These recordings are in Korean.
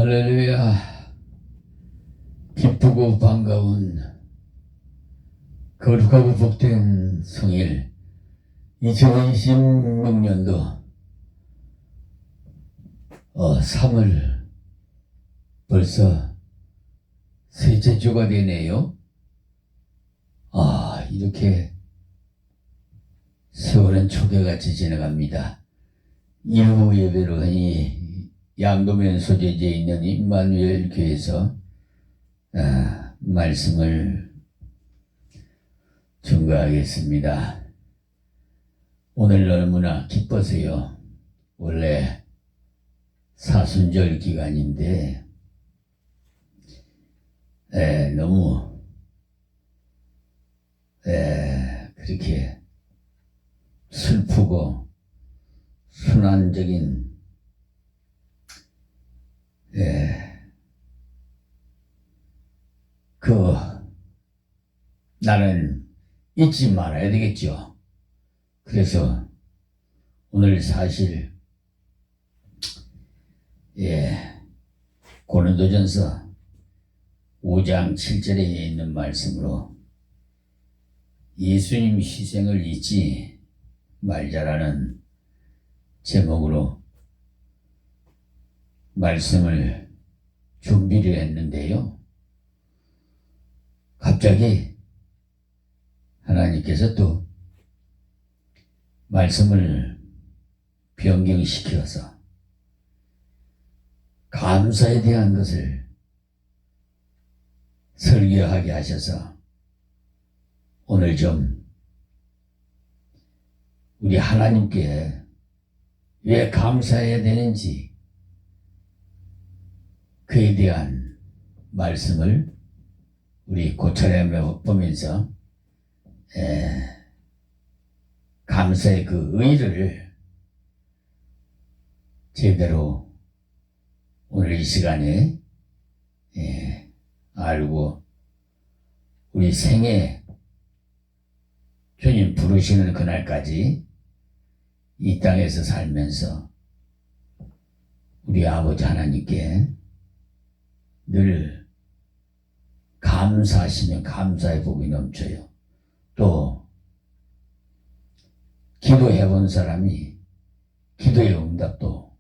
할렐루야. 기쁘고 반가운 거룩하고 복된 성일 2026년도 3월 벌써 셋째 주가 되네요. 이렇게 세월은 초계같이 지나갑니다. 일부 예배로 이 양도면 소재지에 있는 임마누엘 교회에서 말씀을 증거하겠습니다. 오늘 너무나 기뻐서요. 원래 사순절 기간인데 너무 그렇게 슬프고 순환적인 나는 잊지 말아야 되겠죠. 그래서 오늘 사실 고린도전서 5장 7절에 있는 말씀으로 예수님 희생을 잊지 말자라는 제목으로 말씀을 준비를 했는데요. 갑자기 하나님께서 또 말씀을 변경시켜서 감사에 대한 것을 설교하게 하셔서 오늘 좀 우리 하나님께 왜 감사해야 되는지 그에 대한 말씀을 우리 고찰에 보면서 감사의 그 의의를 제대로 오늘 이 시간에 알고 우리 생애 주님 부르시는 그날까지 이 땅에서 살면서 우리 아버지 하나님께 늘 감사하시면 감사의 복이 넘쳐요. 또 기도해 본 사람이 기도의 응답도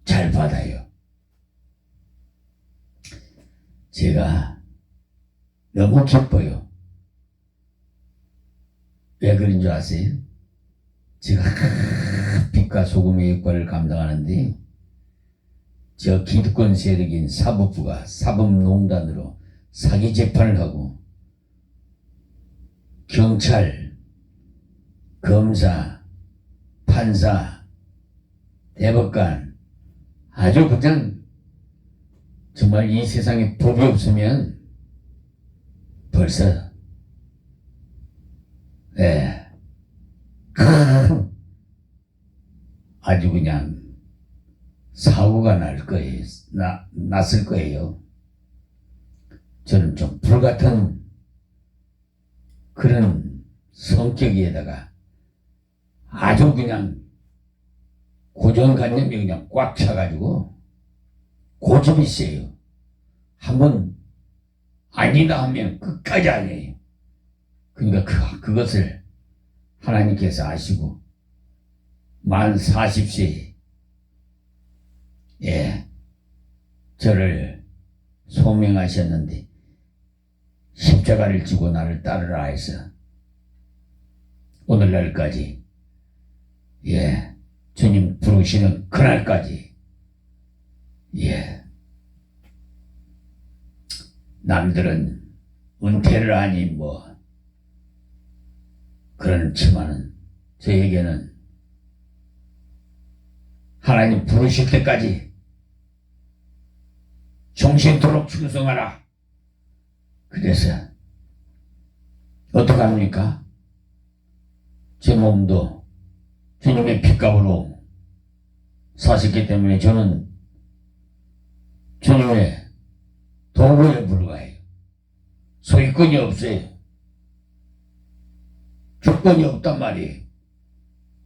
잘 받아요. 제가 너무 기뻐요. 왜 그런 줄 아세요? 제가 빛과 소금의 역할을 감당하는데 저 기득권 세력인 사법부가 사법농단으로 사기 재판을 하고 경찰, 검사, 판사, 대법관 아주 그냥 정말 이 세상에 법이 없으면 벌써 아주 그냥 사고가 날 거예요. 났을 거예요. 저는 좀 불같은 그런 성격에다가 아주 그냥 고정관념이 그냥 꽉 차가지고 고집이 세요. 한번 아니다 하면 끝까지 아니에요. 그러니까 그것을 하나님께서 아시고 만 40세에 저를 소명하셨는데 십자가를 지고 나를 따르라 해서 오늘날까지 주님 부르시는 그날까지 남들은 은퇴를 하니 뭐 그렇지만은 저에게는 하나님 부르실 때까지 정신토록 충성하라. 그래서 어떡합니까? 제 몸도 주님의 핏값으로 사셨기 때문에 저는 주님의 도구에 불과해요. 소유권이 없어요. 주권이 없단 말이에요.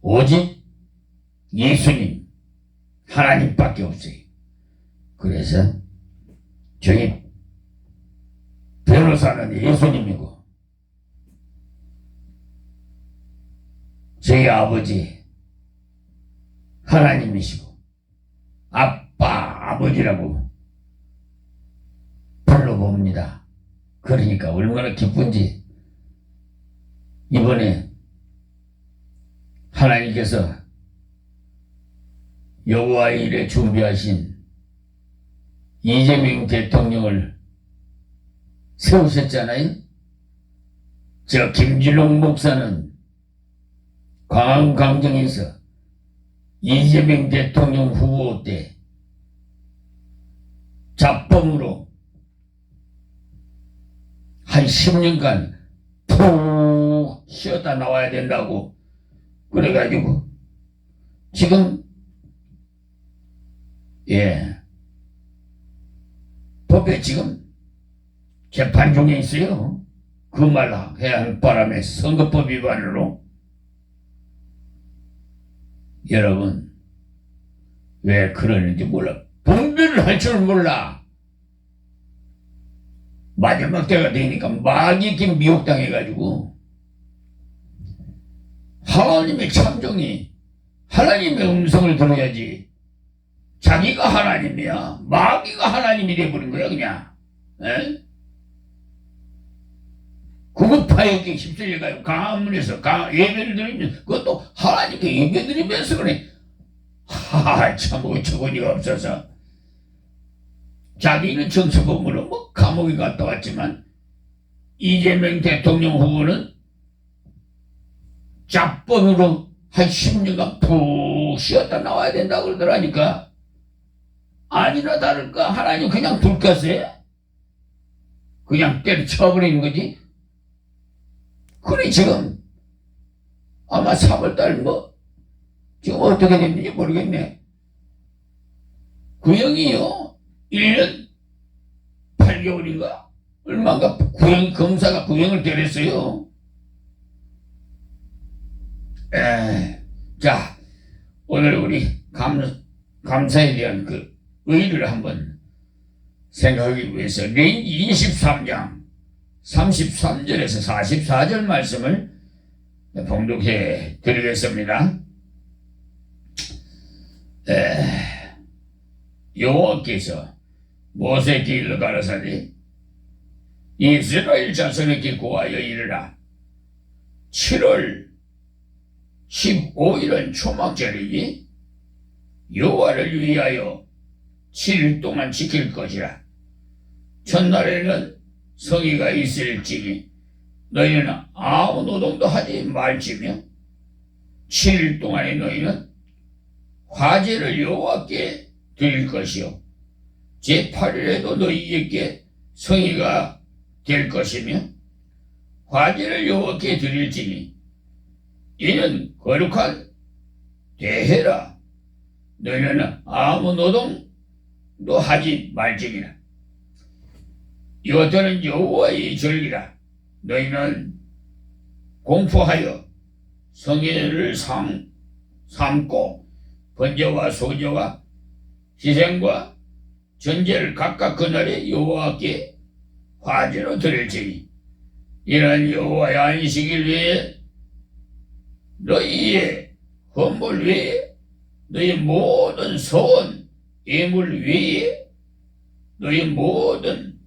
오직 예수님, 하나님밖에 없어요. 그래서 저희 변호사는 예수님이고 저희 아버지 하나님이시고 아빠 아버지라고 불러봅니다. 그러니까 얼마나 기쁜지 이번에 하나님께서 여호와의 일에 준비하신 이재명 대통령을 세우셨잖아요. 저 김진롱 목사는 광안광장에서 이재명 대통령 후보 때 잡범으로 한 10년간 푹 쉬었다 나와야 된다고 그래가지고 지금 법에 지금 재판 중에 있어요. 그 말 해야 할 바람에 선거법 위반으로. 여러분 왜 그러는지 몰라. 분별을 할 줄 몰라. 마지막 때가 되니까 막 이렇게 미혹당해가지고 하나님의 참종이 하나님의 음성을 들어야지. 자기가 하나님이야. 마귀가 하나님이 돼버린 거야 그냥. 에? 구급파에게 휩쓸려가지고 강화문에서 예배를 드리면 그것도 하나님께 예배 드리면서 그래. 참 어처구니가 없어서 자기는 정치범으로 뭐 감옥에 갔다 왔지만 이재명 대통령 후보는 잡범으로 한 10년간 푹 쉬었다 나와야 된다고 그러더라니까. 아니나 다를까 하나님 그냥 불가세 그냥 때려쳐버리는 거지. 그래 지금 아마 3월달 뭐 지금 어떻게 됐는지 모르겠네. 구형이요 1년 8개월인가 얼마인가 검사가 구형을 때렸어요. 자 오늘 우리 감사에 대한 그 의의를 한번 생각하기 위해서 레인지 23장 33절에서 44절 말씀을 봉독해 드리겠습니다. 여호와께서 모세에게 일러 가라사대 이스라엘 자손에게 고하여 이르라. 7월 15일은 초막절이니 여호와를 위하여 7일 동안 지킬 것이라. 첫날에는 성의가 있을지니 너희는 아무 노동도 하지 말지며 7일 동안에 너희는 화제를 여호와께 드릴 것이요 제8일에도 너희에게 성의가 될 것이며 화제를 여호와께 드릴지니 이는 거룩한 대회라. 너희는 아무 노동도 하지 말지니라. 이것들은 여호와의 절기라. 너희는 공포하여 성회를 삼고 번제와 소제와 희생과 전제를 각각 그날에 여호와께 화제로 드릴지니 이는 여호와의 안식일 외에 너희의 헌물 외에 너희 모든 소원 예물 외에 너희 모든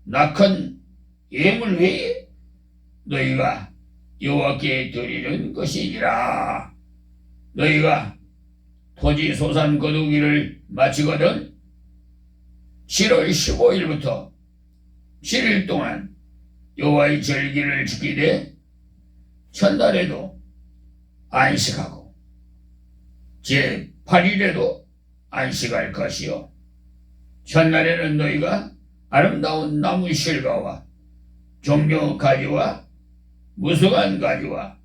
낙한 예물 외에 너희가 여호와께 드리는 것이니라. 너희가 토지 소산 거두기를 마치거든 7월 15일부터 7일 동안 여호와의 절기를 지키되 첫날에도 안식하고 제8일에도 안식할 것이요 첫날에는 너희가 아름다운 나무 실과와 종려 가지와 무성한 가지와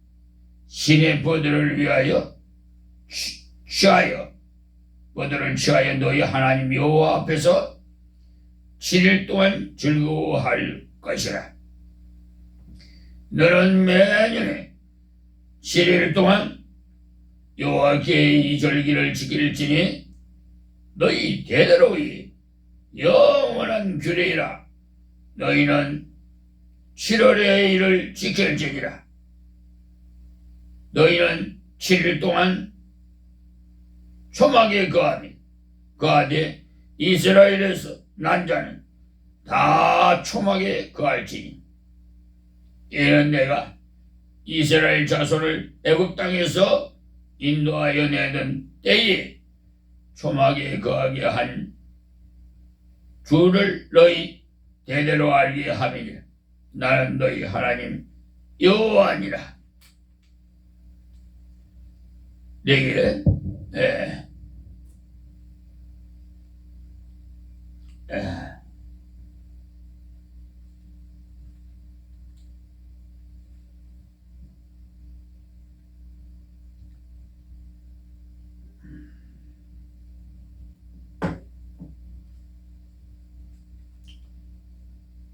신의 버들을 위하여 버들을 취하여 너희 하나님 여호와 앞에서 7일 동안 즐거워할 것이라. 너는 매년에 7일 동안 여호와께 이 절기를 지킬지니 너희 대대로 영원한 규례이라. 너희는 7월의 일을 지킬지니라. 너희는 7일 동안 초막에 거하되 이스라엘에서 난 자는 다 초막에 거할지니 이는 내가 이스라엘 자손을 애굽 땅에서 인도하여 내던 때에 초막에 거하게 한 주를 너희 대대로 알게 함이니라. 나는 너희 하나님 여호와니라. 내기를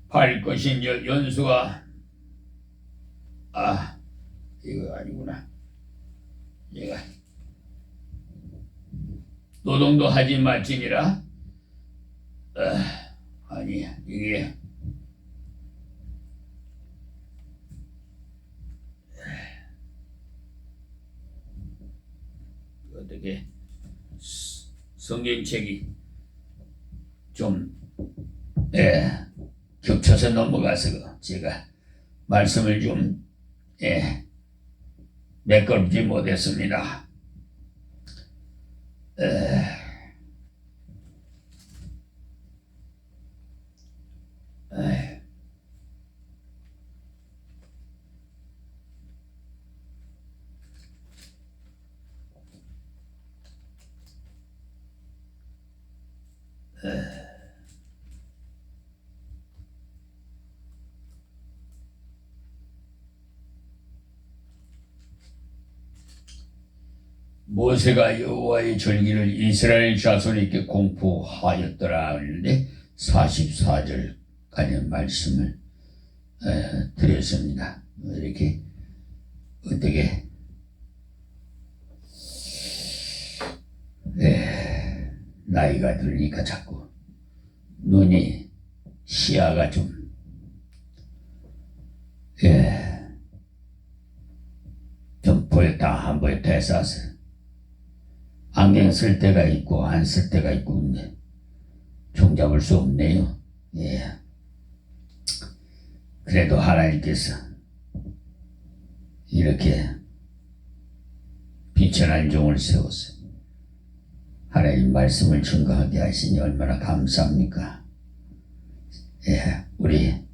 할 것인즉 연수가 이거 아니구나. 얘가 노동도 하지 말지니라. 아니야 이게 어떻게 성경책이 좀 겹쳐서 넘어가서 제가 말씀을 좀 매끄럽지 못했습니다. 모세가 여호와의 절기를 이스라엘 자손에게 공포하였더라 하는데 44절까지 말씀을 드렸습니다. 이렇게 어떻게 나이가 들으니까 자꾸 눈이 시야가 좀 보였다 안 보였다 해서 안경 쓸 때가 있고 안 쓸 때가 있고 근데 종잡을 수 없네요. 그래도 하나님께서 이렇게 비천한 종을 세워서 하나님 말씀을 증거하게 하시니 얼마나 감사합니까? 우리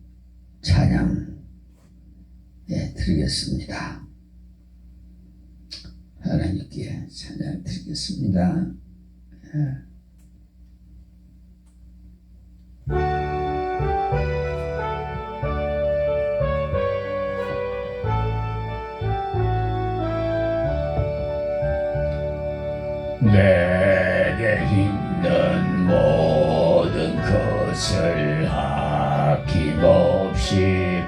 찬양 드리겠습니다. 하나님께 찬양 드리겠습니다. 내게 있는 모든 것을 아낌없이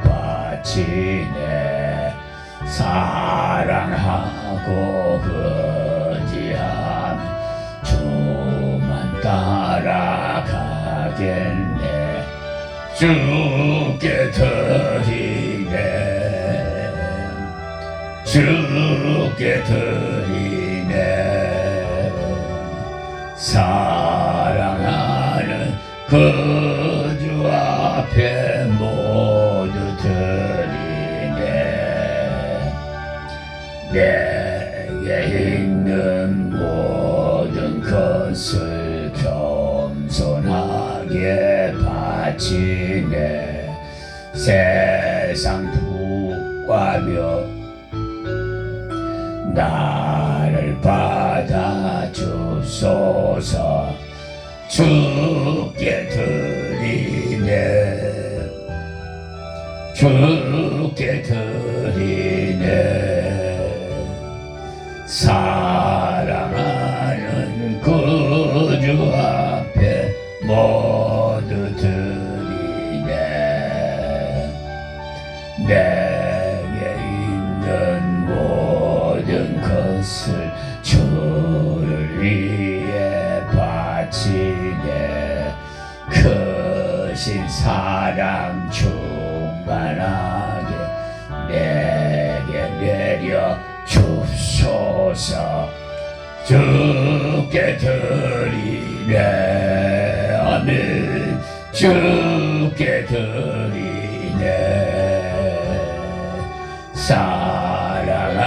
바치네. 사랑하고 의지함 주만 따라가겠네. 주께 드리네. 주께 드리네. 사랑하는 그 주 앞에 모두 드리네. 내게 있는 모든 것을 겸손하게 바치네. 세상 부과며 나를 받아주소서. 주께 드리네. 주께 드리네. 사랑하는 그 주 앞에 모두 드리네. 내게 있는 모든 것을 주를 위해 바치네. 그 사랑 충만하게 내게 내려 줍소서. 주께 드리네. 아멘. 주께 드리네. 사랑하는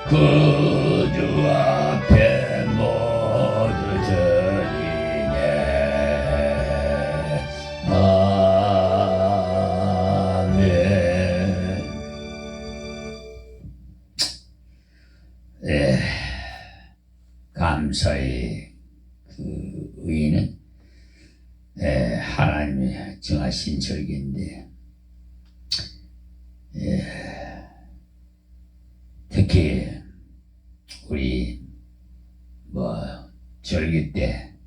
구주 앞에 모두 드리네. 아멘. 예, 감사의 그 의는 하나님이 정하신 절기인데, 특히 우리 절기 때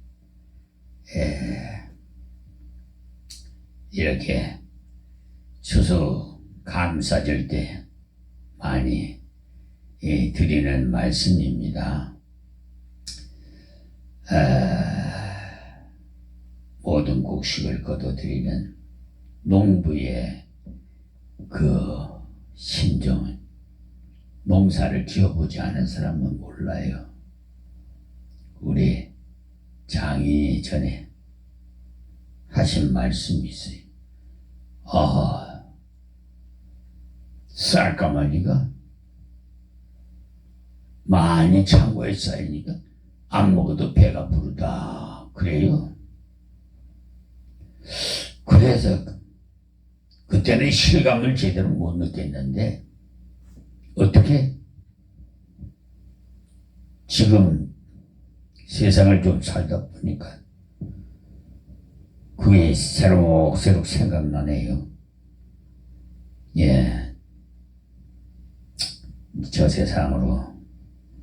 이렇게 추수 감사절 때 많이 드리는 말씀입니다. 모든 곡식을 거둬들이는 농부의 그 심정은 농사를 지어보지 않은 사람은 몰라요. 우리 장이 전에 하신 말씀이 있어요. 쌀가마니가 많이 창고에 쌓이니까 안 먹어도 배가 부르다 그래요. 그래서 그때는 실감을 제대로 못 느꼈는데, 어떻게 지금 세상을 좀 살다 보니까 그게 새록새록 생각나네요. 예, 저 세상으로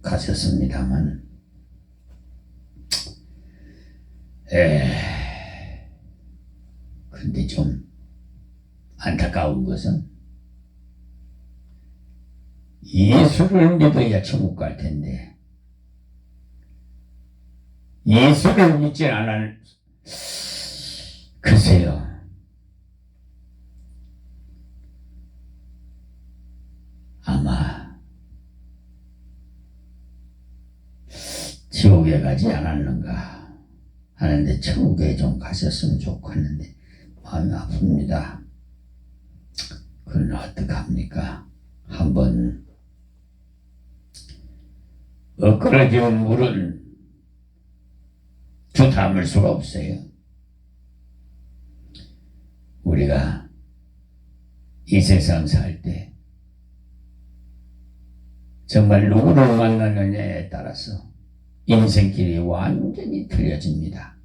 가셨습니다만, 근데 좀 안타까운 것은 예수를 믿어야 천국 갈 텐데, 예수를 믿지 않아, 글쎄요. 아마 지옥에 가지 않았는가 하는데, 천국에 좀 가셨으면 좋겠는데 마음이 아픕니다. 그러나 어떡합니까? 한번 엇그러진 물은 주 담을 수가 없어요. 우리가 이 세상 살 때 정말 누구를 만나느냐에 따라서 인생길이 완전히 틀려집니다.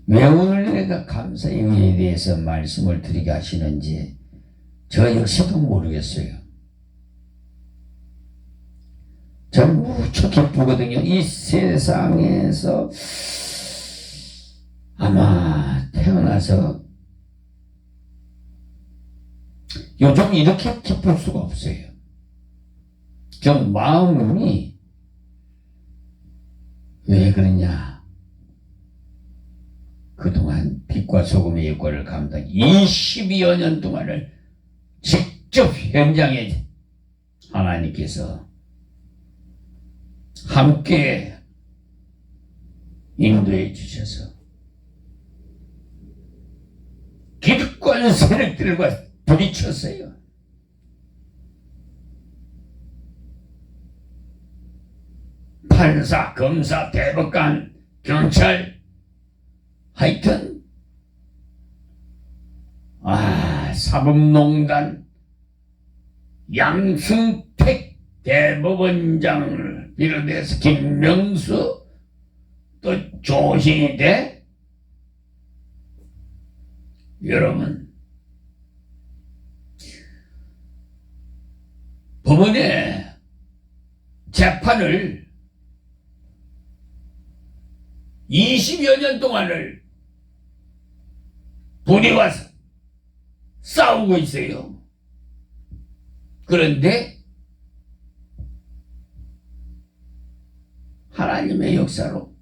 왜 오늘 내가 감사의 의에 대해서 말씀을 드리게 하시는지 저 역시도 모르겠어요. 전 무척 기쁘거든요. 이 세상에서 아마 태어나서 요즘 이렇게 기쁠 수가 없어요. 좀 마음이 왜 그러냐? 그동안 빛과 소금의 역할을 감당 22여 년 동안을 직접 현장에 하나님께서 함께 인도해 주셔서 기득권 세력들과 부딪혔어요. 판사, 검사, 대법관, 경찰, 하여튼 사법농단, 양승택 대법원장을 비롯해서 김명수, 또 조신이대. 여러분, 법원의 재판을 20여 년 동안을 부리와 싸우고 있어요. 그런데 하나님의 역사로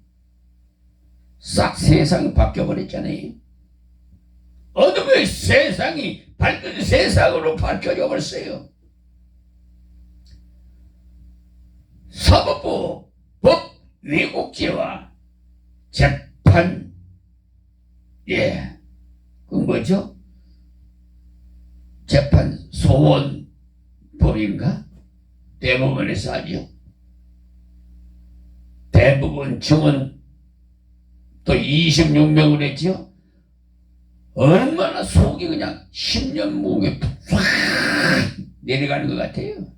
싹 세상이 바뀌어버렸잖아요. 어둠의 세상이 밝은 세상으로 밝혀져 버렸어요. 사법부 법 왜곡죄와 재판, 그 뭐죠? 재판 소원법인가? 대법원에서 하죠. 대법원 증언 또 26명을 했죠. 얼마나 속이 그냥 10년 무게 확 내려가는 것 같아요.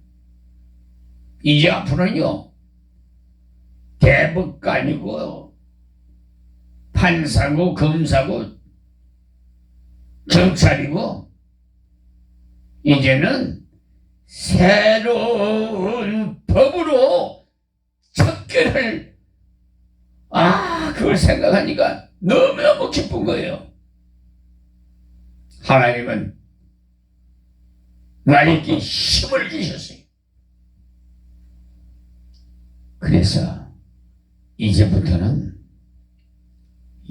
이제 앞으로는요, 대법관이고 판사고 검사고 경찰이고 이제는 새로운 법으로 척결을 그걸 생각하니까 너무너무 기쁜 거예요. 하나님은 나에게 힘을 주셨어요. 그래서 이제부터는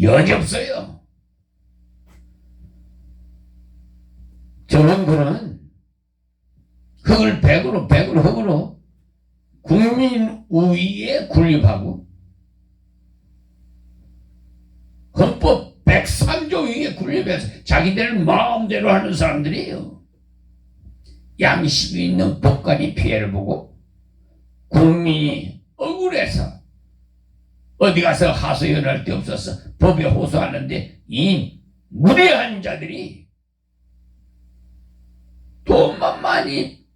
여지없어요. 저런 거는 흙을 백으로 흙으로 국민 우위에 군립하고 헌법 103조 위에 군립해서 자기들 마음대로 하는 사람들이에요. 양심이 있는 법관이 피해를 보고 국민이 억울해서 어디 가서 하소연할 데 없어서 법에 호소하는데 이 무례한 자들이 돈만 많이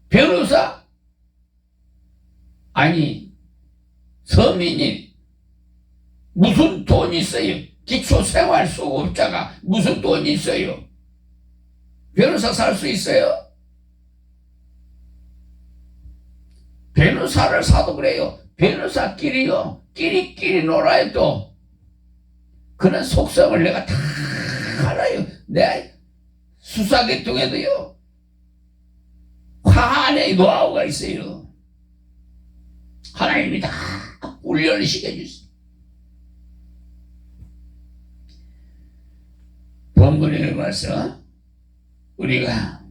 변호사 아니 서민이 무슨 돈이 있어요? 기초생활수급자가 무슨 돈이 있어요? 변호사 살 수 있어요? 변호사를 사도 그래요. 변호사끼리요. 끼리끼리 놀아도 그런 속성을 내가 다 알아요. 내 수사계통에도요. 화안에 노하우가 있어요. 하나님이 다 훈련을 시켜주세요. 본문에 와서 우리가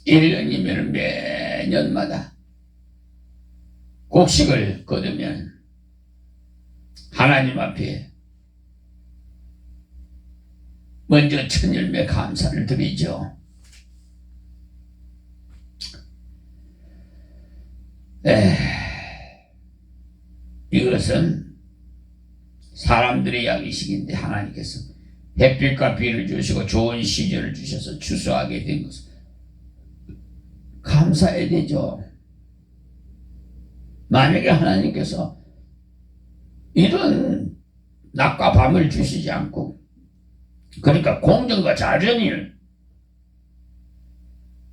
1년이면 매년마다 곡식을 거두면 하나님 앞에 먼저 천열매 감사를 드리죠. 이것은 사람들의 양식인데 하나님께서 햇빛과 비를 주시고 좋은 시절을 주셔서 추수하게 된 것을 감사해야 되죠. 만약에 하나님께서 이런 낮과 밤을 주시지 않고 그러니까 공정과 자전을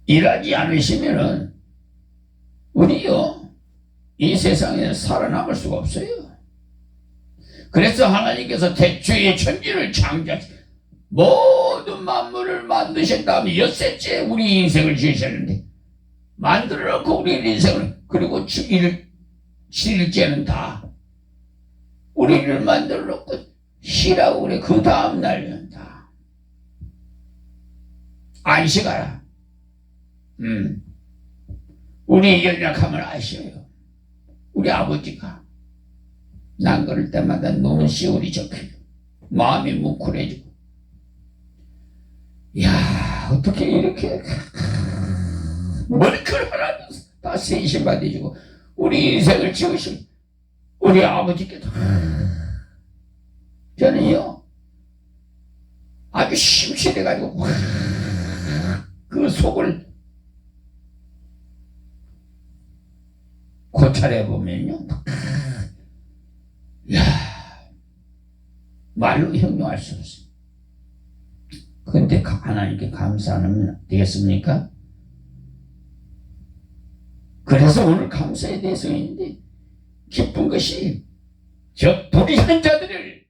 일하지 않으시면은 우리요 이 세상에 살아남을 수가 없어요. 그래서 하나님께서 태초에 천지를 창조하시 모든 만물을 만드신 다음에 엿새째 우리 인생을 지으셨는데 만들어 놓고 우리 인생을 그리고 7일째는 다 우리를 만들어 놓고 쉬라고 그래. 그 다음 날은 다 안식하라. 우리 연약함을 아셔요. 우리 아버지가 난 그럴 때마다 눈시울이 접혀요. 마음이 뭉클해지고 야 어떻게 이렇게 머리카락 하나 다 세심받아주고 우리 인생을 지으신 우리 아버지께도 저는요 아주 심취해가지고 그 속을 고찰해보면요 야 말로 형용할 수 없어요. 그런데 하나님께 감사하면 되겠습니까? 그래서 오늘 감사에 대해서 있는데 기쁜 것이 저 불의한 자들을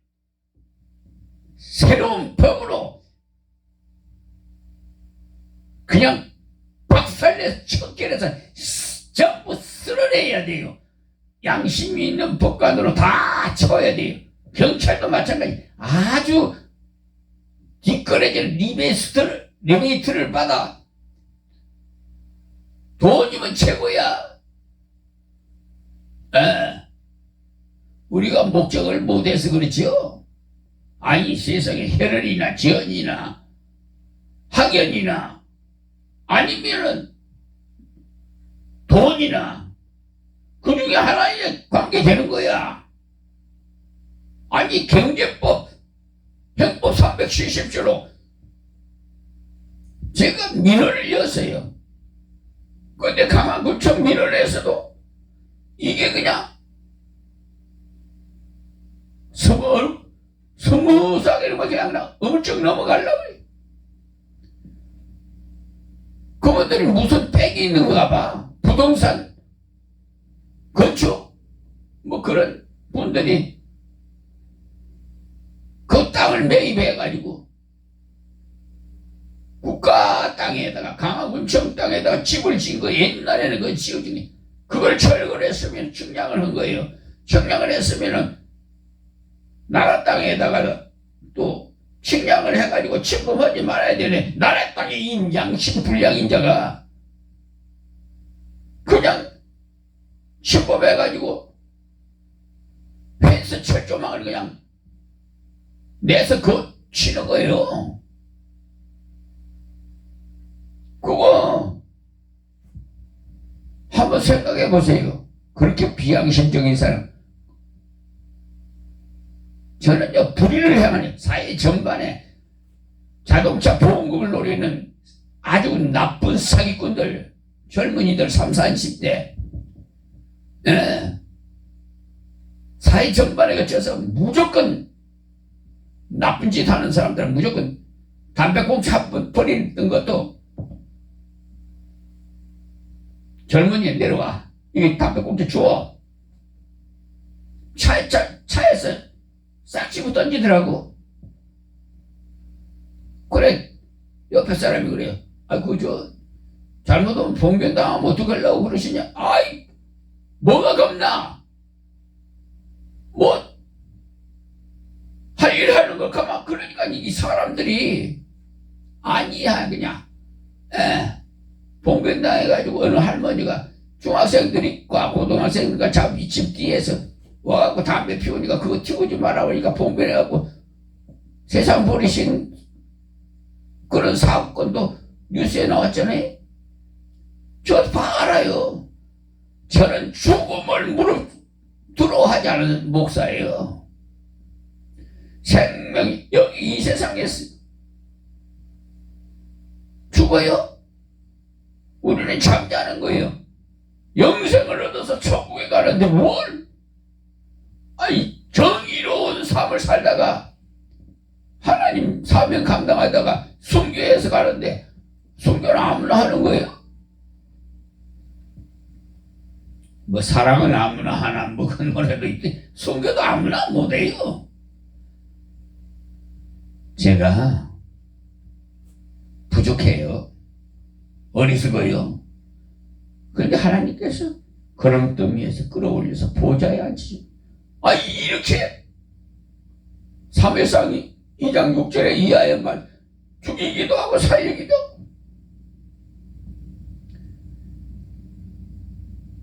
새로운 법으로 그냥 박살내서 척결해서 전부 쓸어내야 돼요. 양심이 있는 법관으로 다 쳐야 돼요. 경찰도 마찬가지. 아주 뒷거래질 리베이트를 받아. 돈이면 최고야. 우리가 목적을 못해서 그렇지요. 아니 세상에 혈연이나 지연이나 학연이나 아니면은 돈이나 그 중에 하나에 관계되는 거야. 아니 경제법 형법 370조로 제가 민원을 였어요. 근데 강화구청 민원에서도 이게 그냥 스무스하게 그냥 엄청 넘어가려고 해요. 그분들이 무슨 빽이 있는가 봐. 부동산 건축 뭐 그런 분들이 그 땅을 매입해가지고 국가 땅에다가 강화군청 땅에다가 집을 지은 거. 옛날에는 그 지어주니 그걸 철거를 했으면 측량을 한 거예요. 측량을 했으면은 나라 땅에다가 또 측량을 해가지고 침범하지 말아야 되네. 나라 땅에 양심 불량인자가 그냥 침범해가지고 펜스 철조망을 그냥 내서 치는 거예요. 그거 한번 생각해 보세요. 그렇게 비양심적인 사람. 저는요, 불의를 향하는 사회 전반에 자동차 보험금을 노리는 아주 나쁜 사기꾼들, 젊은이들 30, 40대, 사회 전반에 거쳐서 무조건 나쁜 짓 하는 사람들은 무조건 담배꽁초 한 번 버리는 것도 젊은이 내려와. 이게 담배꽁초 주워. 차에서 싹 집어 던지더라고. 그래, 옆에 사람이 그래요. 잘못하면 봉변당하면 어떡하려고 그러시냐. 아이, 뭐가 겁나? 할 일 하는 거 가만. 그러니까 이 사람들이 아니야, 그냥. 봉변당해가지고 어느 할머니가 중학생들과 고등학생들과 자기 집 뒤에서 와갖고 담배 피우니까 그거 튀우지 마라 그러니까 봉변해갖고 세상 버리신 그런 사건도 뉴스에 나왔잖아요. 저 다 알아요. 저는 죽음을 무릎 두려워 하지 않은 목사예요. 생명이 여기 이 세상에서 죽어요. 우리는 잠자는 거예요. 영생을 얻어서 천국에 가는데 뭘? 아니, 정의로운 삶을 살다가 하나님 사명 감당하다가 순교해서 가는데 순교는 아무나 하는 거예요. 뭐 사랑은 아무나 하나 뭐 그런 노래도 있대. 순교도 아무나 못해요. 제가 부족해요. 어리석어요. 그런데 하나님께서 그렁더미에서 끌어올려서 보좌에 앉히죠. 이렇게 사무엘상 2장 6절에 이하에만 죽이기도 하고 살리기도.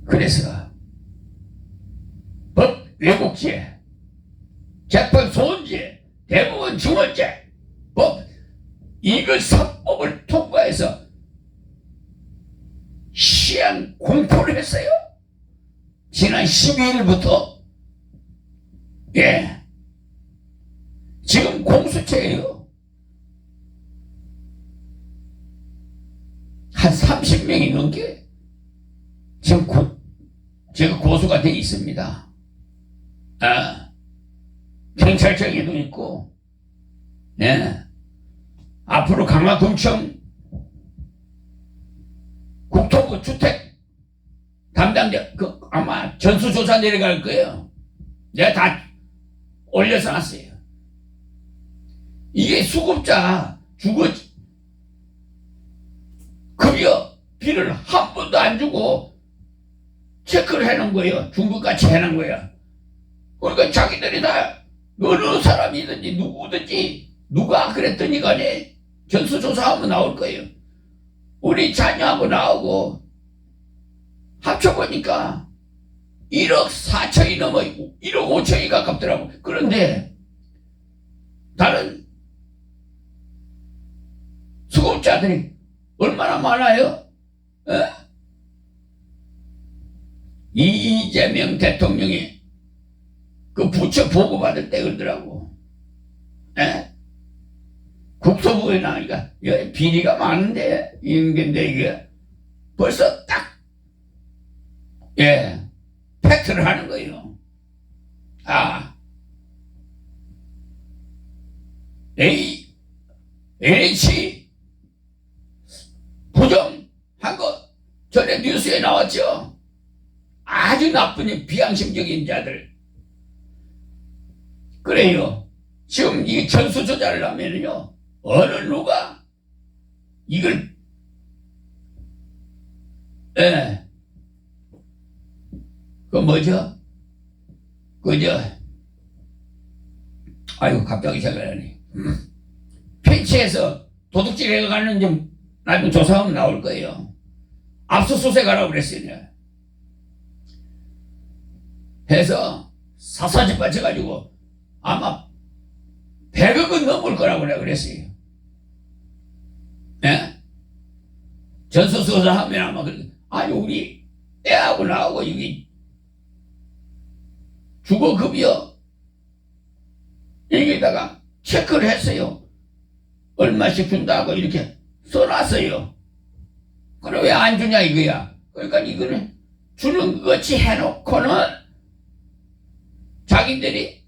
그래서 법 왜곡죄, 재판 소원죄, 대법원 증언죄, 이거 3법을 통과해서 시한 공포를 했어요. 지난 12일부터. 지금 공수처예요. 한 30명이 넘게 지금 제가 고소가 돼 있습니다. 경찰청에도 있고, 앞으로 강화군청 국토부 주택 담당자 아마 전수조사 내려갈 거예요. 내가 다 올려서 놨어요. 이게 수급자 주거 급여 비를 한 번도 안 주고 체크를 해놓은 거예요. 중국같이 해놓은 거예요. 그러니까 자기들이 다 어느 사람이든지 누구든지 누가 그랬더니 간에 전수조사하면 나올 거예요. 우리 자녀하고 나오고 합쳐보니까 1억 4천이 넘어 1억 5천이 가깝더라고. 그런데 다른 수급자들이 얼마나 많아요? 에? 이재명 대통령이 그 부처 보고받을 때 그러더라고. 에? 국토부에 나오니까 여기 비리가 많은데 근데 이게 벌써 딱 팩트를 하는 거예요. LH 부정한 거 전에 뉴스에 나왔죠. 아주 나쁜 비양심적인 자들. 그래요. 지금 이 전수 조작을 하면요, 어느 누가 이걸 그 뭐죠? 아이고 갑자기 생각나네. 펜치에서 도둑질 해가는 좀 나중에 조사하면 나올 거예요. 압수수색 하라고 그랬어요. 내가. 해서 사사집 받쳐가지고 아마 100억은 넘을 거라고 내가 그랬어요. 전수조사 하면 아마 아니 우리 애하고 나하고 여기 주거급여 여기다가 체크를 했어요. 얼마씩 준다고 이렇게 써놨어요. 그럼 왜 안 주냐 이거야. 그러니까 이거는 주는 것 같이 해놓고는 자기들이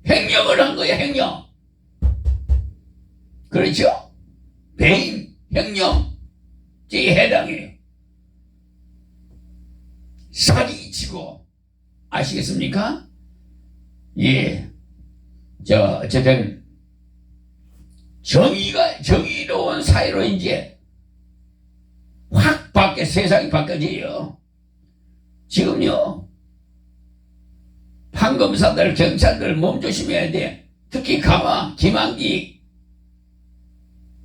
횡령을 한 거야. 횡령. 그렇죠? 배임, 횡령죄에 해당해요. 사기치고. 아시겠습니까? 어쨌든 정의로운 사회로 이제 확 세상이 바뀌어져요. 지금요, 판검사들, 경찰들 몸조심해야 돼. 특히 김한기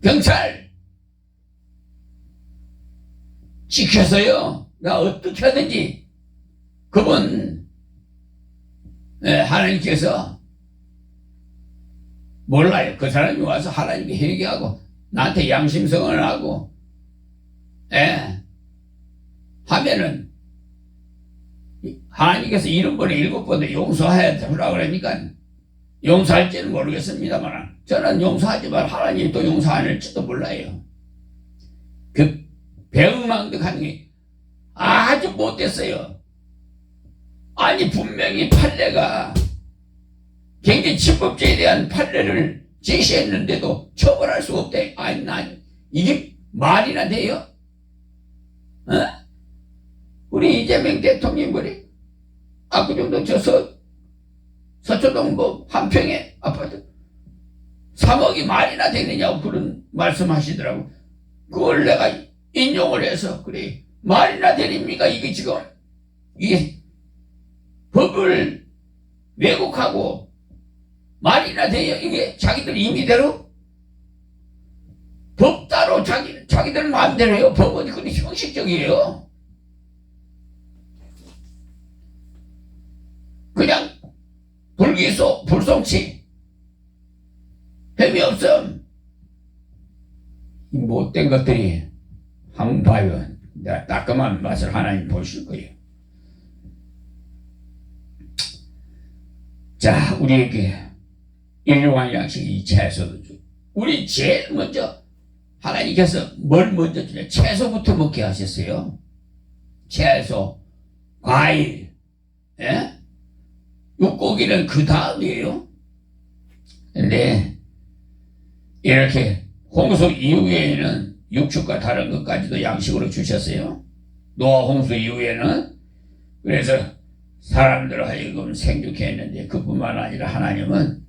경찰 지켜서요, 나 어떻게 하든지 그분 하나님께서 몰라요. 그 사람이 와서 하나님께 회개하고 나한테 양심성을 하고 하면은 하나님께서 7번에 7번에 용서해야 되라고 그러니까 용서할지는 모르겠습니다만 저는 용서하지만 하나님이 또 용서 안 할지도 몰라요. 그 배은망덕한 게 아주 못됐어요. 아니 분명히 판례가 경제집법죄에 대한 판례를 제시했는데도 처벌할 수 없대. 아니 이게 말이나 돼요? 우리 이재명 대통령 머리 압구정도 서초동 한 평에 아파트 3억이 말이나 되느냐고 그런 말씀하시더라고. 그걸 내가 인용을 해서 그래 말이나 되립니까? 이게 지금 이게 법을 왜곡하고 말이나 돼요? 이게 자기들 임의대로 법 따로 자기들 마음대로 해요. 법은 그게 형식적이에요. 그냥 불송치 햄이 없음. 못된 것들이 한번 봐요. 내가 따끔한 맛을 하나님 보실 거예요. 자, 우리에게 일용할 양식이 채소도 주. 우리 제일 먼저 하나님께서 뭘 먼저 주냐? 채소부터 먹게 하셨어요. 채소, 과일, 육고기는 그 다음이에요. 근데 이렇게 홍수 이후에는 육축과 다른 것까지도 양식으로 주셨어요. 노아 홍수 이후에는. 그래서 사람들 하여금 생육해 했는데 그뿐만 아니라 하나님은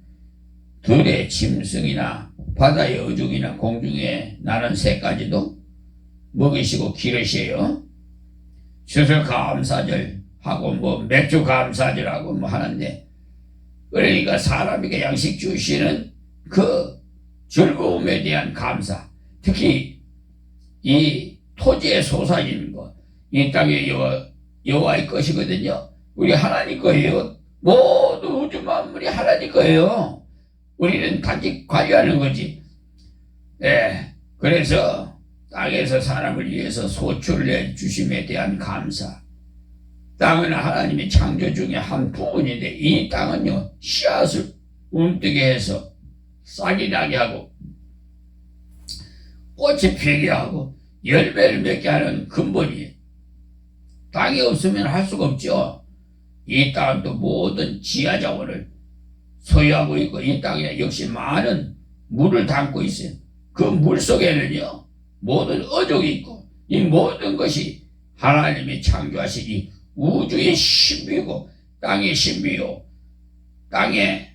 들의 짐승이나 바다의 어종이나 공중에 나는 새까지도 먹이시고 기르셔요. 추수 감사절 하고 맥주 감사절하고 하는데 그러니까 사람에게 양식 주시는 그 즐거움에 대한 감사, 특히 이 토지에 솟아지는 것, 이 땅의 여호와의 것이거든요. 우리 하나님 거예요. 모두 우주 만물이 하나님 거예요. 우리는 단지 관리하는 거지. 예, 그래서 땅에서 사람을 위해서 소출내 주심에 대한 감사. 땅은 하나님의 창조 중에 한 부분인데 이 땅은요 씨앗을 움뜨게 해서 싹이 나게 하고 꽃이 피게 하고 열매를 맺게 하는 근본이에요. 땅이 없으면 할 수가 없죠. 이 땅은 또 모든 지하 자원을 소유하고 있고 이 땅에 역시 많은 물을 담고 있어요. 그 물 속에는요 모든 어족이 있고 이 모든 것이 하나님이 창조하신 이 우주의 신비고 땅의 신비요 땅의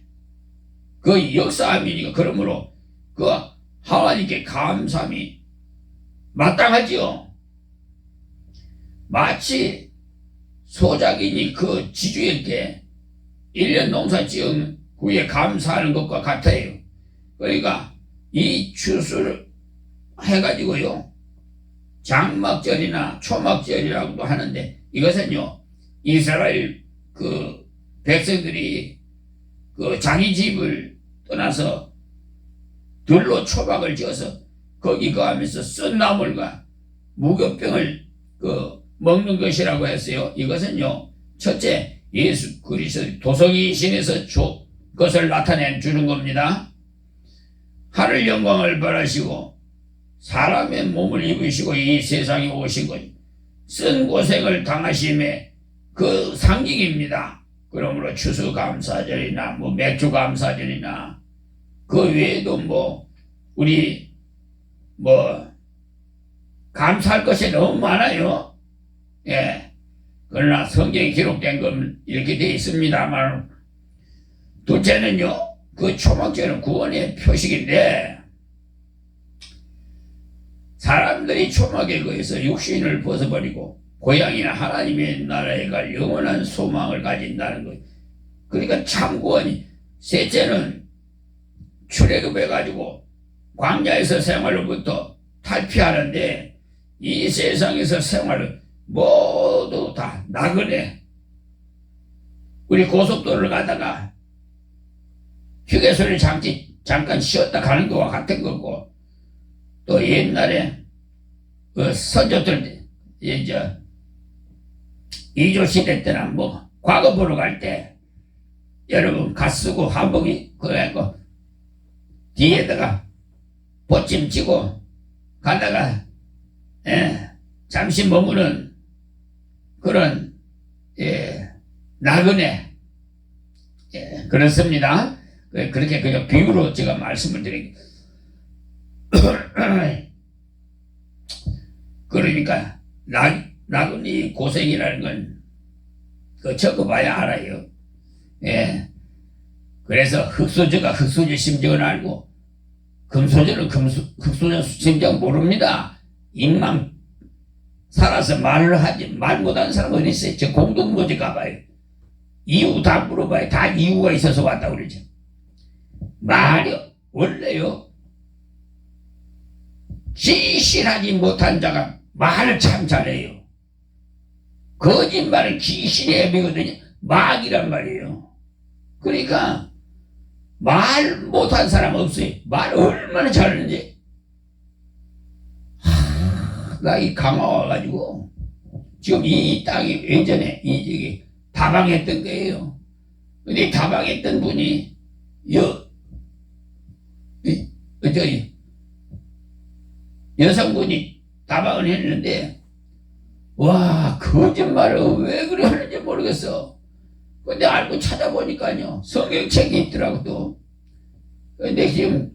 그 역사함이니까 그러므로 그 하나님께 감사함이 마땅하지요. 마치 소작인이 그 지주에게 1년 농사 지은 후에 감사하는 것과 같아요. 그러니까 이 추수를 해가지고요 장막절이나 초막절이라고도 하는데 이것은요 이스라엘 그 백성들이 그 자기 집을 떠나서 들로 초막을 지어서 거기 거하면서 쓴 나물과 무교병을 그 먹는 것이라고 했어요. 이것은요 첫째 예수 그리스도 도성이신에서 그것을 나타내 주는 겁니다. 하늘 영광을 바라시고 사람의 몸을 입으시고 이 세상에 오신 것 쓴 고생을 당하심의 그 상징입니다. 그러므로 추수감사절이나 뭐 맥주감사절이나 그 외에도 뭐 우리 뭐 감사할 것이 너무 많아요. 예. 그러나 성경에 기록된 건 이렇게 되어 있습니다만 둘째는요 그 초막절은 구원의 표식인데 사람들이 초막에 거해서 육신을 벗어버리고 고향이나 하나님의 나라에 갈 영원한 소망을 가진다는 거예요. 그러니까 참 구원이 셋째는 출애굽해가지고 광야에서 생활로부터 탈피하는데 이 세상에서 생활을 모두 다 나그네 우리 고속도로를 가다가 휴게소를 잠깐 쉬었다 가는 것과 같은 거고 또 옛날에 그 선조들 이제 이조시대 때나 뭐 과거 보러 갈 때 여러분 갓 쓰고 한복이 그래갖고 뒤에다가 보침 치고 가다가 잠시 머무는 그런 나그네 그렇습니다. 그렇게 그냥 비유로 제가 말씀을 드리겠습니다. 그러니까 나그네 고생이라는 건 그 적어봐야 알아요. 예. 그래서 흙소저가 흙소저 심정을 알고 금소저는 흙소저 심정 모릅니다. 입만 살아서 말을 하지 말 못하는 사람 어디 있어요? 저 공동묘지 가봐요. 이유 다 물어봐요. 다 이유가 있어서 왔다 그러죠. 말이 원래요 진실하지 못한 자가 말을 참 잘해요. 거짓말은 귀신의 애비거든요. 마귀란 말이에요. 그러니까 말 못한 사람 없어요. 말 얼마나 잘하는지. 나 이 강화 와가지고 지금 이 땅이 예전에 이 저기 다방했던 거예요. 근데 다방했던 분이 저기 여성분이 다방을 했는데 와 거짓말을 왜 그래 하는지 모르겠어. 근데 알고 찾아보니까요 성경책이 있더라고 또. 근데 지금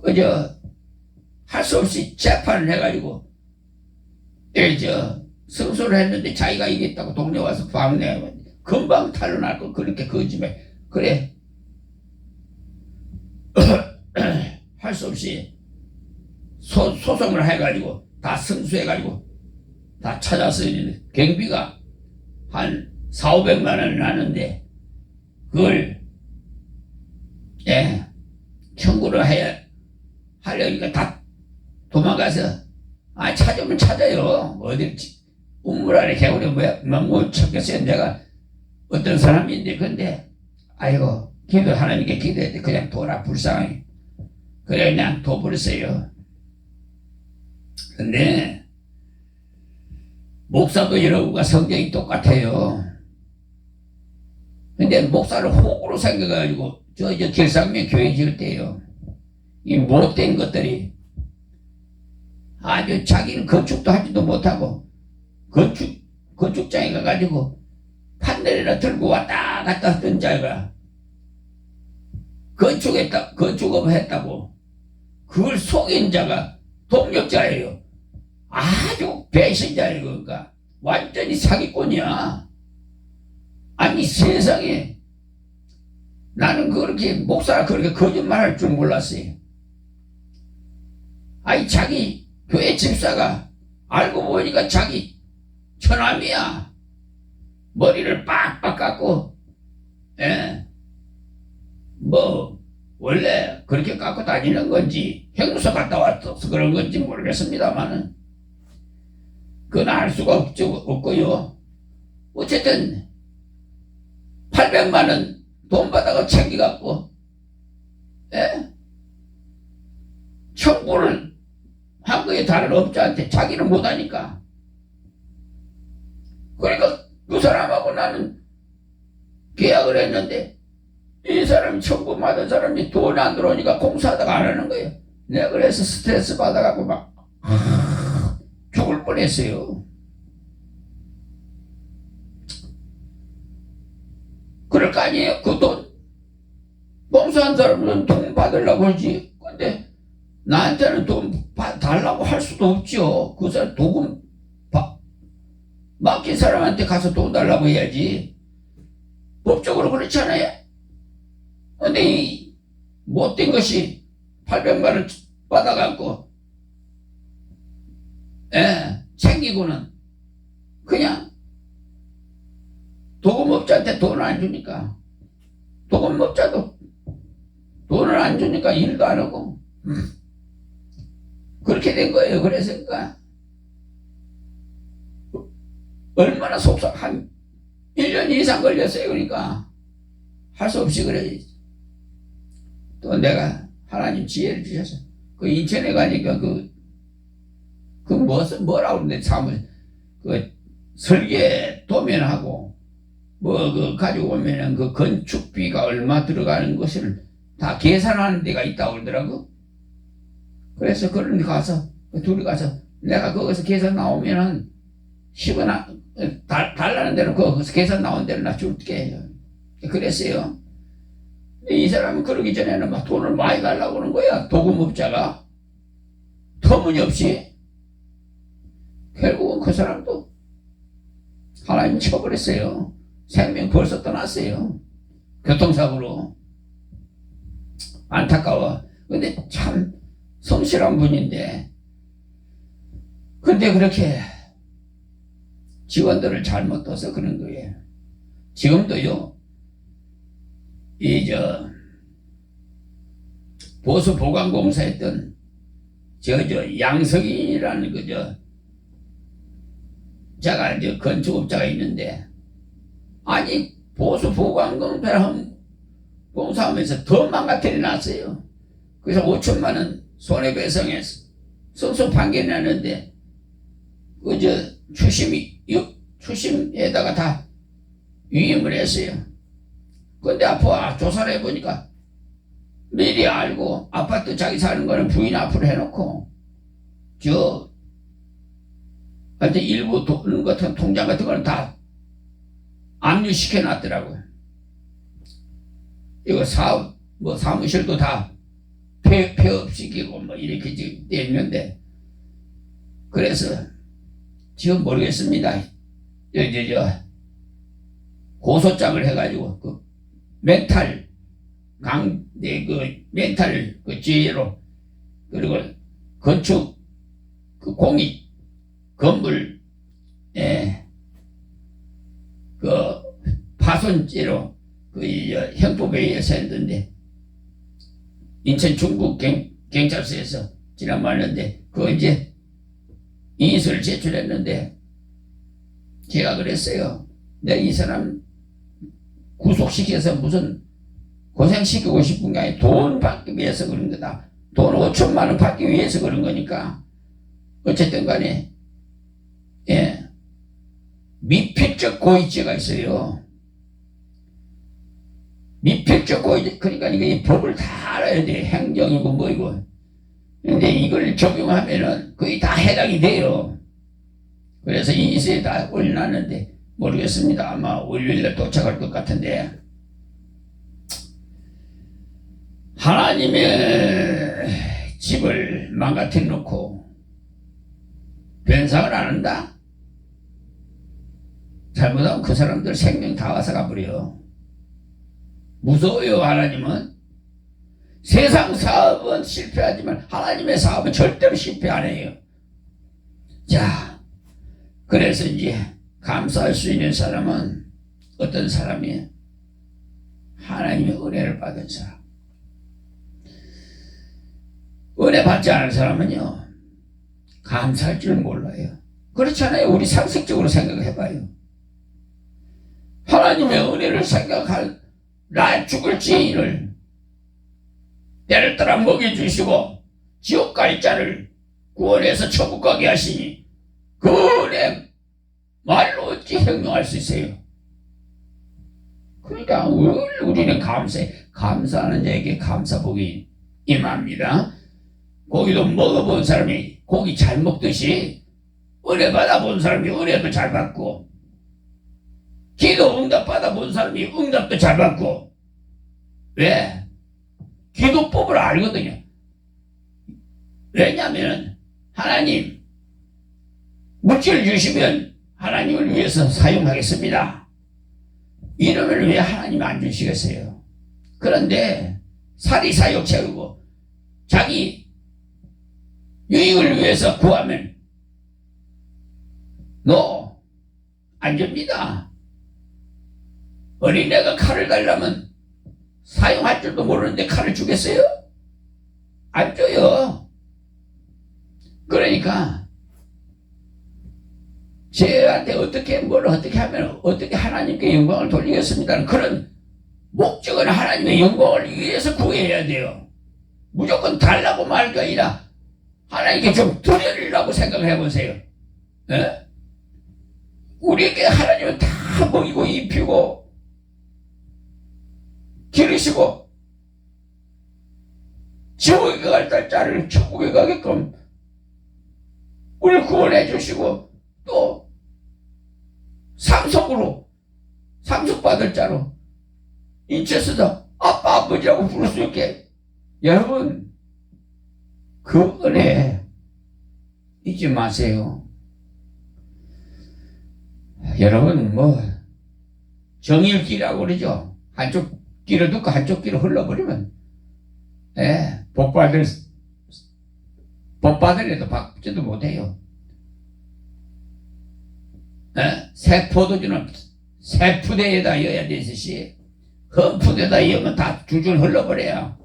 그저 할 수 없이 재판을 해가지고 승소를 했는데 자기가 이겼다고 동네 와서 방내하고 금방 탄로날 거 그렇게 거짓말 그래 할 수 없이 소송을 해가지고 다 승소해가지고 다 찾아서 경비가 한 4,500만 원을 나는데 그걸 청구를 하려니까 다 도망가서 찾으면 찾아요. 어디 우물 안에 개구리 못 찾겠어요. 내가 어떤 사람인데 근데 아이고 하나님께 기도해야 돼. 그냥 둬라 불쌍하게. 그래 그냥 둬버렸어요. 근데 목사도 여러분과 성경이 똑같아요. 근데 목사를 호구로 생겨가지고 저 길상면 교회 지을 때요. 이 못된 것들이 아주 자기는 건축도 하지도 못하고 건축장에 가가지고 판넬이나 들고 왔다 갔다 하던 자가 건축업 했다고 그걸 속인 자가 동력자예요. 아주 배신자예요. 그러니까 완전히 사기꾼이야. 아니 세상에 나는 그렇게 목사가 그렇게 거짓말할 줄 몰랐어요. 아니 자기 교회 집사가 알고 보니까 자기 처남이야. 머리를 빡빡 깎고 뭐 원래 그렇게 깎고 다니는 건지 형무소 갔다 왔어서 그런 건지 모르겠습니다만은 그건 알 수가 없고요. 어쨌든 800만 원 돈 받아가 챙겨갖고 청구를 한 거에 다른 업자한테 자기는 못하니까. 그러니까 그 사람하고 나는 계약을 했는데 이 사람이 청구 받은 사람이 돈이 안 들어오니까 공사하다가 안 하는 거예요. 내가 그래서 스트레스 받아갖고 막 죽을 뻔했어요. 그럴 거 아니에요. 그 돈 봉사한 사람은 돈 받으려고 하지. 근데 나한테는 돈 달라고 할 수도 없죠. 그 사람 도금 맡긴 사람한테 가서 돈 달라고 해야지. 법적으로 그렇잖아요. 근데 이 못된 것이 800만 원 받아갖고 챙기고는 그냥 도금업자한테 돈을 안 주니까 도금업자도 돈을 안 주니까 일도 안 하고 그렇게 된 거예요. 그래서 그러니까 얼마나 한 1년 이상 걸렸어요. 그러니까 할 수 없이 그래. 또 내가 하나님 지혜를 주셔서 그 인천에 가니까 뭐라고 그러는데 그 설계 도면하고 그 가지고 오면은 그 건축비가 얼마 들어가는 것을 다 계산하는 데가 있다고 그러더라고. 그래서 그런 데 가서 둘이 가서 내가 거기서 계산 나오면은 10원 달라는 대로 거기서 계산 나온 대로 나 줄게. 그랬어요. 이 사람은 그러기 전에는 막 돈을 많이 달라고 하는 거야. 도금업자가 터무니없이. 결국은 그 사람도 하나님 쳐버렸어요. 생명 벌써 떠났어요. 교통사고로. 안타까워. 근데 참 성실한 분인데 근데 그렇게 직원들을 잘못 둬서 그런 거예요. 지금도요 보수 보강공사 했던 양석인이라는 제가 건축업자가 있는데 아니 보수 보강공사하면서 더 망가뜨려 놨어요. 그래서 5천만 원 손해배상해서 선서 판결 났는데 추심에다가 다 위임을 했어요. 근데 앞으로 조사를 해보니까 미리 알고 아파트 자기 사는 거는 부인 앞으로 해놓고 하여튼 일부 돈 같은 통장 같은 거는 다 압류시켜 놨더라고요. 이거 사무실도 다 폐업시키고 이렇게 지금 돼 있는데 그래서 지금 모르겠습니다. 고소장을 해가지고 멘탈 멘탈 지혜로 그리고 건축 공익 건물 파손죄로 형법에 의해서 했는데 인천 중국 경찰서에서 지난번에 했는데 그거 이제 인수를 제출했는데 제가 그랬어요. 내가 이 사람 구속시켜서 무슨 고생시키고 싶은 게 아니라 돈 받기 위해서 그런 거다. 돈 5천만 원 받기 위해서 그런 거니까 어쨌든 간에 미필적 고의죄가 있어요. 미필적 고의죄. 그러니까 이게 법을 다 알아야 돼. 행정이고 뭐이고. 근데 이걸 적용하면은 거의 다 해당이 돼요. 그래서 인쇄에 다 올려놨는데 모르겠습니다. 아마 월요일에 도착할 것 같은데 하나님의 집을 망가뜨려 놓고 변상을 안 한다? 잘못하면 그 사람들 생명 다 와서 가버려. 무서워요. 하나님은 세상 사업은 실패하지만 하나님의 사업은 절대로 실패 안 해요. 자, 그래서 이제 감사할 수 있는 사람은 어떤 사람이에요? 하나님의 은혜를 받은 사람. 은혜 받지 않은 사람은요 감사할 줄 몰라요. 그렇잖아요. 우리 상식적으로 생각해봐요. 하나님의 은혜를 생각할 나 죽을 지인을 때를 따라 먹여주시고 지옥 갈 자를 구원해서 천국 가게 하시니 그 은혜 말로 어찌 형용할 수 있어요. 그러니까 우리는 감사해. 감사하는 자에게 감사복이 임합니다. 고기도 먹어본 사람이 고기 잘 먹듯이 은혜 받아본 사람이 은혜도 잘 받고 기도 응답 받아본 사람이 응답도 잘 받고. 왜? 기도법을 알거든요. 왜냐하면 하나님 물질을 주시면 하나님을 위해서 사용하겠습니다. 이러면 왜 하나님 안 주시겠어요? 그런데 사리사욕 채우고 자기 유익을 위해서 구하면 너 안 줍니다. 어린애가 칼을 달라면 사용할 줄도 모르는데 칼을 주겠어요? 안 줘요. 그러니까 쟤한테 어떻게 하면 어떻게 하나님께 영광을 돌리겠습니다는 그런 목적은 하나님의 영광을 위해서 구해야 돼요. 무조건 달라고 말 게 아니라 하나님께 좀 드리려고 생각해 보세요. 네? 우리에게 하나님은 다 먹이고 입히고 기르시고 지옥에 갈 자를 천국에 가게끔 우리를 구원해 주시고 또 상속받을 자로 인체에서 아빠 아버지라고 부를 수 있게. 여러분 그 은혜 잊지 마세요. 여러분 정일기라고 그러죠. 한쪽 길을 듣고 한쪽 길을 흘러버리면 복 받을 애도 받지도 못해요. 새 포도주는 새 푸대에다 이어야 되듯이 그 푸대에다 이으면 다 줄줄 흘러버려요.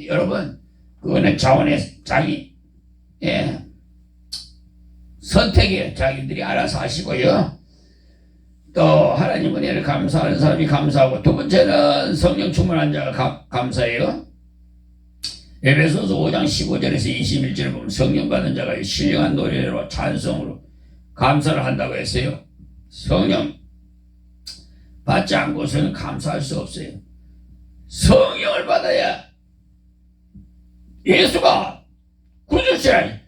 여러분 그거는 자원의 자기 선택이에요. 자기들이 알아서 하시고요. 또 하나님 은혜를 감사하는 사람이 감사하고, 두 번째는 성령 충만한 자가 감사해요. 에베소서 5장 15절에서 21절을 보면 성령 받은 자가 신령한 노래로 찬송으로 감사를 한다고 했어요. 성령 받지 않고서는 감사할 수 없어요. 성령을 받아야 예수가 구주시라니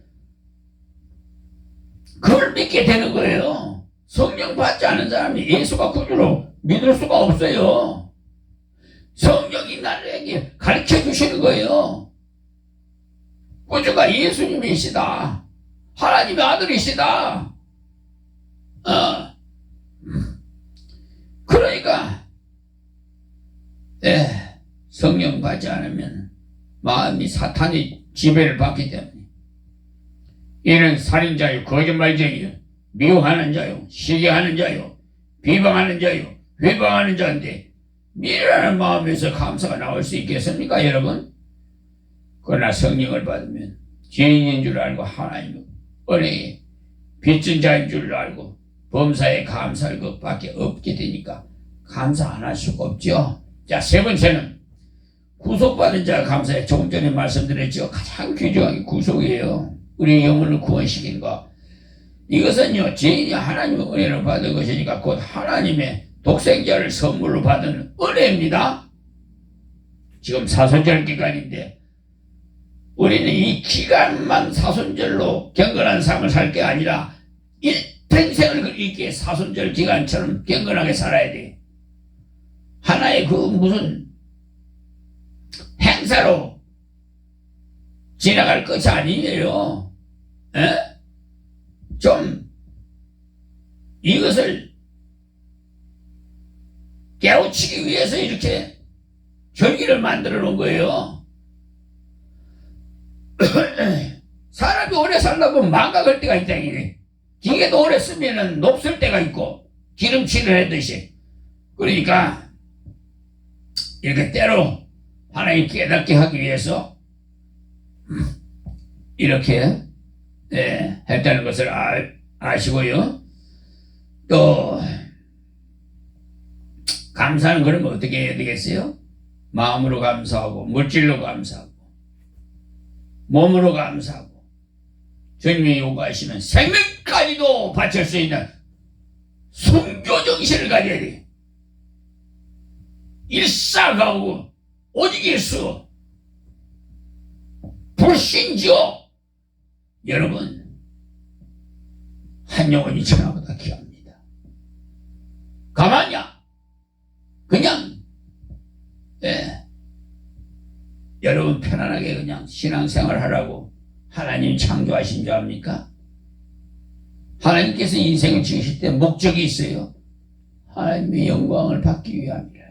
그걸 믿게 되는 거예요. 성령 받지 않은 사람이 예수가 구주로 믿을 수가 없어요. 성령이 나에게 가르쳐 주시는 거예요. 구주가 예수님이시다. 하나님의 아들이시다. 그러니까 성령 받지 않으면 마음이 사탄의 지배를 받기 때문에 이는 살인자요, 거짓말쟁이요, 미워하는 자요, 시기하는 자요, 비방하는 자요, 회방하는 자인데 미련한 마음에서 감사가 나올 수 있겠습니까, 여러분? 그러나 성령을 받으면 죄인인 줄 알고 하나님 은혜에 빚진 자인 줄 알고 범사에 감사할 것밖에 없게 되니까 감사 안 할 수가 없죠. 자, 세 번째는 구속받은 자가 감사해. 조금 전에 말씀드렸죠. 가장 귀중한 게 구속이에요. 우리 영혼을 구원시킨 거. 이것은요, 죄인이 하나님의 은혜를 받은 것이니까 곧 하나님의 독생자를 선물로 받은 은혜입니다. 지금 사순절 기간인데 우리는 이 기간만 사순절로 경건한 삶을 살 게 아니라 일평생을 이렇게 사순절 기간처럼 경건하게 살아야 돼. 하나의 그 무슨 행사로 지나갈 것이 아니에요. 에? 좀 이것을 깨우치기 위해서 이렇게 절기를 만들어 놓은 거예요. 사람이 오래 살다 보면 망각할 때가 있다. 기계도 오래 쓰면은 녹슬 때가 있고 기름칠을 했듯이. 그러니까 이렇게 때로 하나님 깨닫게 하기 위해서 이렇게 했다는 것을 아시고요. 또 감사는 그러면 어떻게 해야 되겠어요? 마음으로 감사하고 물질로 감사하고 몸으로 감사하고 주님이 요구하시는 생명까지도 바칠 수 있는 순교 정신을 가져야 돼. 일사가고 오직 예수 불신지어. 여러분, 한 영혼이 천하보다 귀합니다. 가만이야. 그냥 여러분 편안하게 그냥 신앙생활 하라고 하나님 창조하신 줄 압니까? 하나님께서 인생을 지으실 때 목적이 있어요. 하나님의 영광을 받기 위함이라.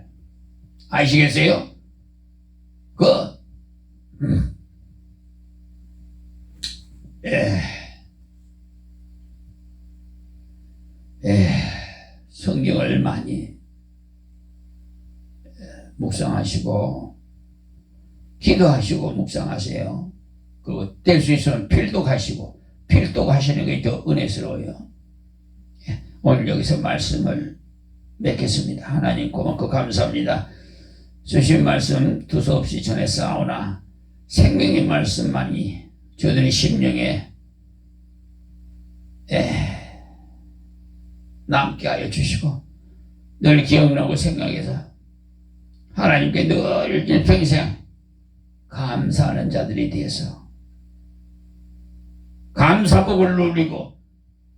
아시겠어요? 성경을 많이 묵상하시고 기도하시고 묵상하세요. 그리고 될 수 있으면 필독하시고 필독하시는 게 더 은혜스러워요. 오늘 여기서 말씀을 맺겠습니다. 하나님 고맙고 감사합니다. 주신 말씀 두서없이 전했사오나 생명의 말씀만이 저들의 심령에 남게 하여 주시고 늘 기억나고 생각해서 하나님께 늘 일평생 감사하는 자들이 되어서 감사복을 누리고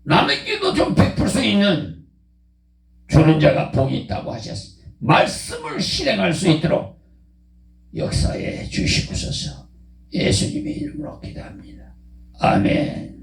남에게도 좀 베풀 수 있는 주는 자가 복이 있다고 하셨습니다. 말씀을 실행할 수 있도록 역사에 주시옵소서. 예수님의 이름으로 기도합니다. 아멘.